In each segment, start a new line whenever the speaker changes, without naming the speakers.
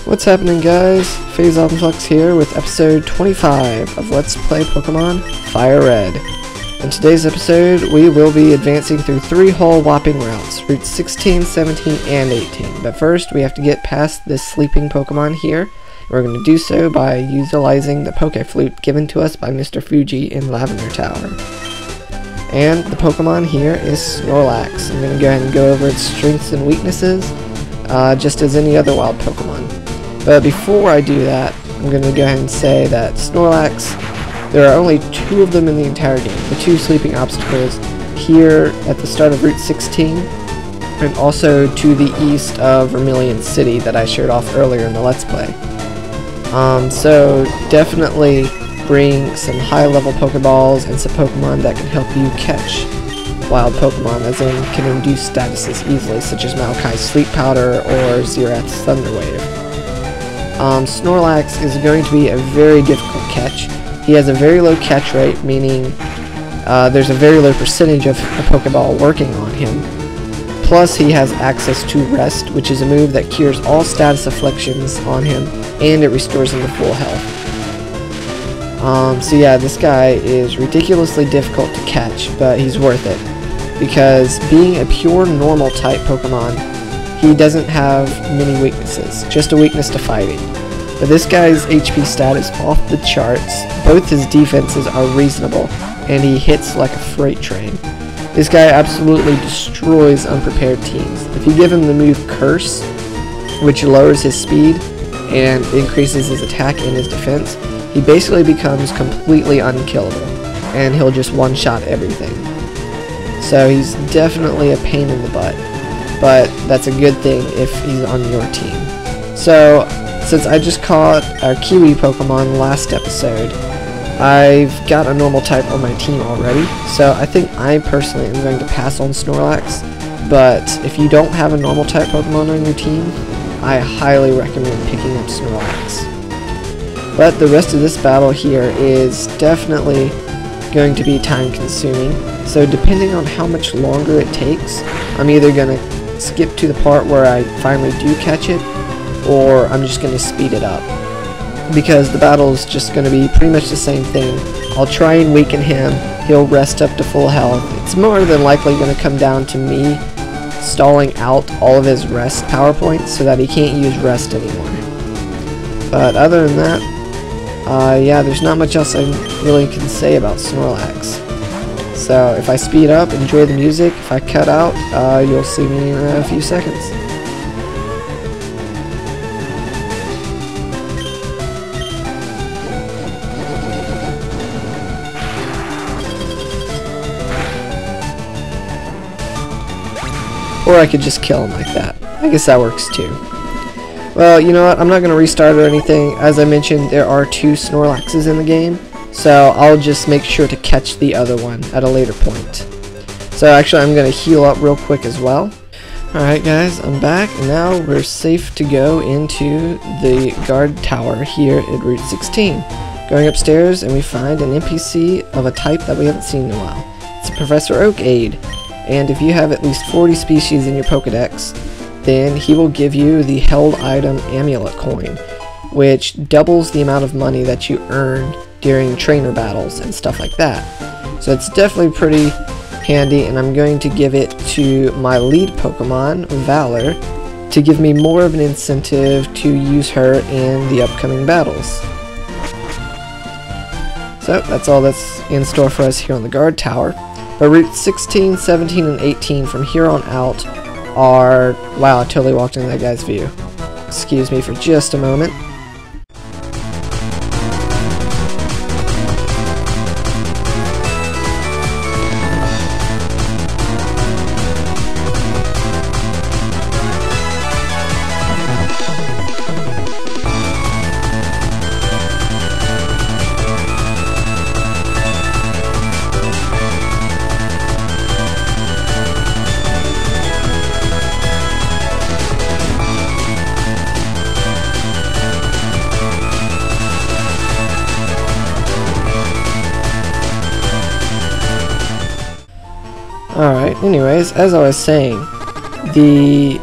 What's happening, guys? PhazonFlux here with episode 25 of Let's Play Pokemon FireRed. In today's episode, we will be advancing through 3 whole whopping routes, routes 16, 17, and 18. But first, we have to get past this sleeping Pokemon here. We're going to do so by utilizing the Pokéflute given to us by Mr. Fuji in Lavender Tower. And the Pokemon here is Snorlax. I'm going to go ahead and go over its strengths and weaknesses, just as any other wild Pokemon. But before I do that, I'm going to go ahead and say that Snorlax, there are only 2 of them in the entire game. The 2 sleeping obstacles here at the start of Route 16, and also to the east of Vermilion City that I showed off earlier in the Let's Play. So definitely bring some high-level Pokeballs and some Pokemon that can help you catch wild Pokemon, as in can induce statuses easily, such as Maokai's Sleep Powder or Xerath's Thunder Wave. Snorlax is going to be a very difficult catch. He has a very low catch rate, meaning there's a very low percentage of a Pokeball working on him. Plus, he has access to Rest, which is a move that cures all status afflictions on him, and it restores him to full health. So yeah, this guy is ridiculously difficult to catch, but he's worth it. Because being a pure normal type Pokemon, he doesn't have many weaknesses, just a weakness to fighting. But this guy's HP stat is off the charts, both his defenses are reasonable, and he hits like a freight train. This guy absolutely destroys unprepared teams. If you give him the move Curse, which lowers his speed and increases his attack and his defense, he basically becomes completely unkillable, and he'll just one-shot everything. So he's definitely a pain in the butt, but that's a good thing if he's on your team. So, since I just caught our Kiwi Pokemon last episode, I've got a normal type on my team already, so I think I personally am going to pass on Snorlax, but if you don't have a normal type Pokemon on your team, I highly recommend picking up Snorlax. But the rest of this battle here is definitely going to be time consuming, so depending on how much longer it takes, I'm either going to skip to the part where I finally do catch it, or I'm just going to speed it up. Because the battle is just going to be pretty much the same thing. I'll try and weaken him, he'll rest up to full health. It's more than likely going to come down to me stalling out all of his rest power points so that he can't use rest anymore. But other than that, yeah, there's not much else I really can say about Snorlax. So if I speed up, enjoy the music. If I cut out, you'll see me in a few seconds. Or I could just kill him like that. I guess that works too. Well, you know what? I'm not going to restart or anything. As I mentioned, there are 2 Snorlaxes in the game, so I'll just make sure to catch the other one at a later point. So actually, I'm going to heal up real quick as well. Alright guys, I'm back, and now we're safe to go into the guard tower here at Route 16. Going upstairs, and we find an NPC of a type that we haven't seen in a while. It's a Professor Oak aide. And if you have at least 40 species in your Pokedex, then he will give you the Held Item Amulet Coin, which doubles the amount of money that you earn during trainer battles and stuff like that. So it's definitely pretty handy, and I'm going to give it to my lead Pokemon, Valor, to give me more of an incentive to use her in the upcoming battles. So that's all that's in store for us here on the guard tower. But routes 16, 17, and 18 from here on out are... Wow, I totally walked into that guy's view. Excuse me for just a moment. Alright, anyways, as I was saying, the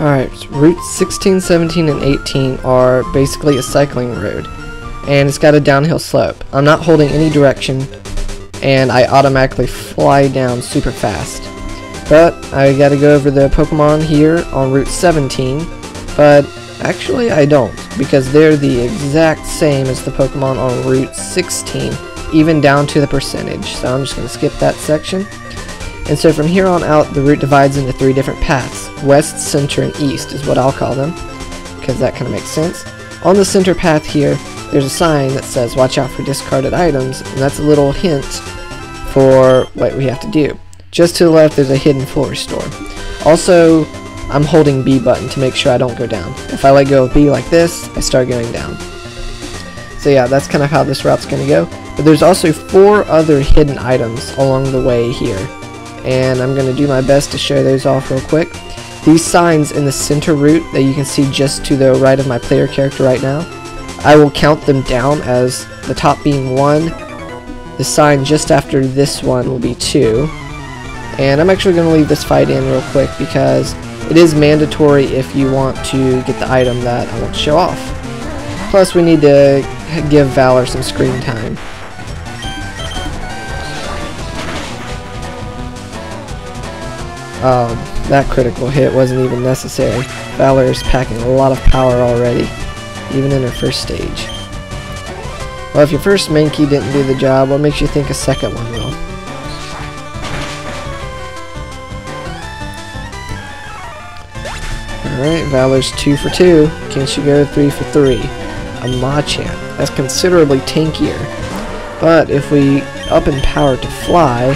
Alright, routes 16, 17, and 18 are basically a cycling road, and it's got a downhill slope. I'm not holding any direction, and I automatically fly down super fast. But I gotta go over the Pokemon here on route 17, but actually I don't, because they're the exact same as the Pokemon on route 16, even down to the percentage. So I'm just gonna skip that section. And so from here on out, the route divides into 3 different paths. West, center, and east is what I'll call them, because that kind of makes sense. On the center path here, there's a sign that says watch out for discarded items, and that's a little hint for what we have to do. Just to the left, there's a hidden florist store. Also, I'm holding B button to make sure I don't go down. If I let go of B like this, I start going down. So yeah, that's kind of how this route's going to go. But there's also 4 other hidden items along the way here, and I'm going to do my best to show those off real quick. These signs in the center route that you can see just to the right of my player character right now, I will count them down as the top being 1. The sign just after this one will be 2. And I'm actually going to leave this fight in real quick because it is mandatory if you want to get the item that I want to show off. Plus we need to give Valor some screen time. That critical hit wasn't even necessary. Valor is packing a lot of power already, even in her first stage. Well, if your first Mankey didn't do the job, what makes you think a second one will? Alright, Valor's 2 for 2. Can she go 3 for 3? A Machamp. That's considerably tankier. But if we up in power to fly,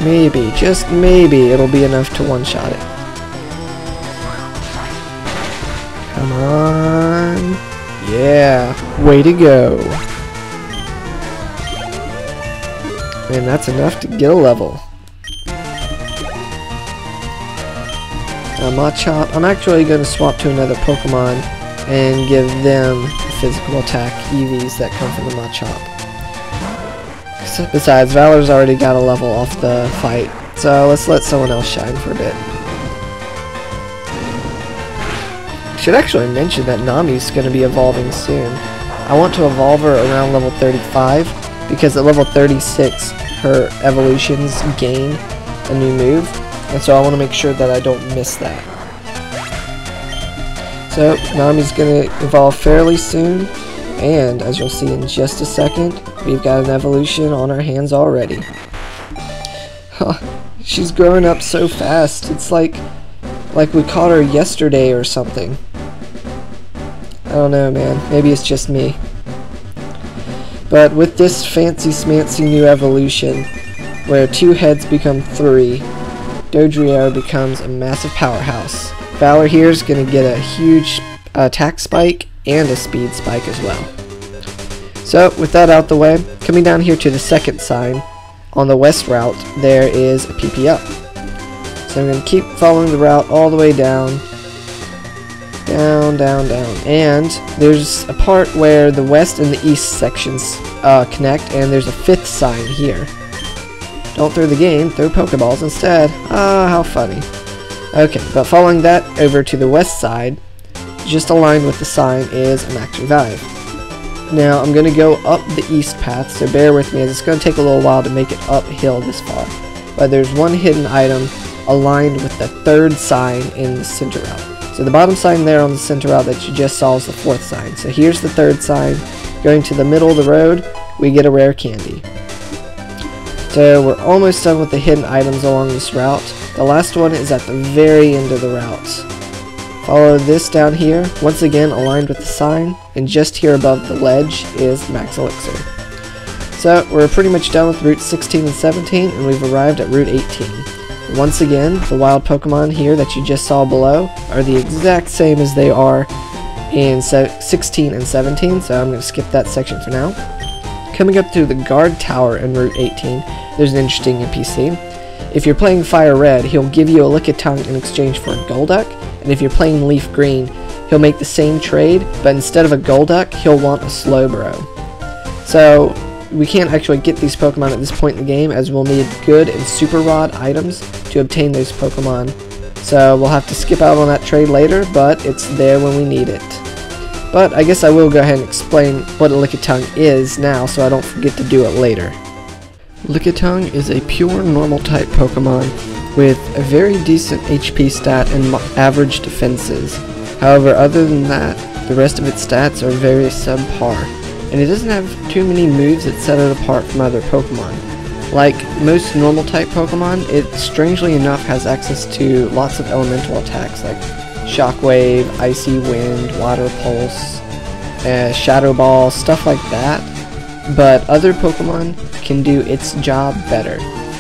maybe, just maybe, it'll be enough to one-shot it. Come on. Yeah, way to go. Man, that's enough to get a level. Machop, I'm actually going to swap to another Pokemon and give them the physical attack EVs that come from the Machop. Besides, Valor's already got a level off the fight, so let's let someone else shine for a bit. I should actually mention that Nami's going to be evolving soon. I want to evolve her around level 35, because at level 36, her evolutions gain a new move, and so I want to make sure that I don't miss that. So, Nami's going to evolve fairly soon, and as you'll see in just a second, we've got an evolution on our hands already. She's growing up so fast, it's like we caught her yesterday or something. I don't know, man, maybe it's just me. But with this fancy smancy new evolution, where 2 heads become 3, Dodrio becomes a massive powerhouse. Valor here is going to get a huge attack spike and a speed spike as well. So with that out the way, coming down here to the second sign, on the west route, there is a PP up. So I'm going to keep following the route all the way down. Down, down, down. And there's a part where the west and the east sections connect, and there's a 5th sign here. Don't throw the game, throw Pokeballs instead. Ah, how funny. Okay, but following that over to the west side, just aligned with the sign, is a Max Revive. Now, I'm going to go up the east path, so bear with me as it's going to take a little while to make it uphill this far. But there's one hidden item aligned with the 3rd sign in the center route. So the bottom sign there on the center route that you just saw is the 4th sign. So here's the 3rd sign. Going to the middle of the road, we get a rare candy. So we're almost done with the hidden items along this route. The last one is at the very end of the route. Follow this down here, once again aligned with the sign, and just here above the ledge is Max Elixir. So we're pretty much done with Route 16 and 17, and we've arrived at Route 18. Once again, the wild Pokemon here that you just saw below are the exact same as they are in 16 and 17, so I'm going to skip that section for now. Coming up to the guard tower in Route 18, there's an interesting NPC. If you're playing FireRed, he'll give you a Lickitung in exchange for a Golduck, and if you're playing Leaf Green, he'll make the same trade, but instead of a Golduck, he'll want a Slowbro. So, we can't actually get these Pokemon at this point in the game, as we'll need good and Super Rod items to obtain those Pokemon So we'll have to skip out on that trade later, but it's there when we need it. But I guess I will go ahead and explain what a Lickitung is now so I don't forget to do it later. Lickitung is a pure normal type Pokemon with a very decent HP stat and average defenses. However, other than that, the rest of its stats are very subpar, and it doesn't have too many moves that set it apart from other Pokemon. Like most normal type Pokemon, it strangely enough has access to lots of elemental attacks like Shockwave, Icy Wind, Water Pulse, Shadow Ball, stuff like that. But other Pokemon can do its job better.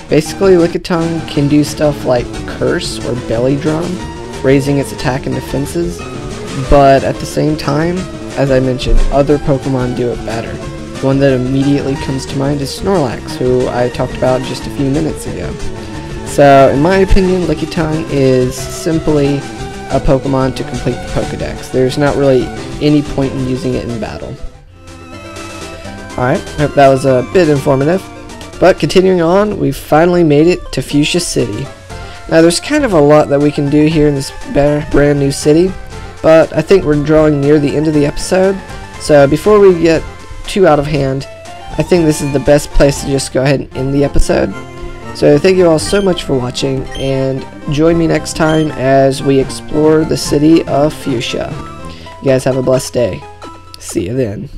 Basically, Lickitung can do stuff like Curse or Belly Drum, raising its attack and defenses, but at the same time, as I mentioned, other Pokemon do it better. One that immediately comes to mind is Snorlax, who I talked about just a few minutes ago. So, in my opinion, Lickitung is simply a Pokemon to complete the Pokedex. There's not really any point in using it in battle. Alright, hope that was a bit informative. But continuing on, we've finally made it to Fuchsia City. Now there's kind of a lot that we can do here in this brand new city, but I think we're drawing near the end of the episode, so before we get too out of hand, I think this is the best place to just go ahead and end the episode. So thank you all so much for watching, and join me next time as we explore the city of Fuchsia. You guys have a blessed day. See you then.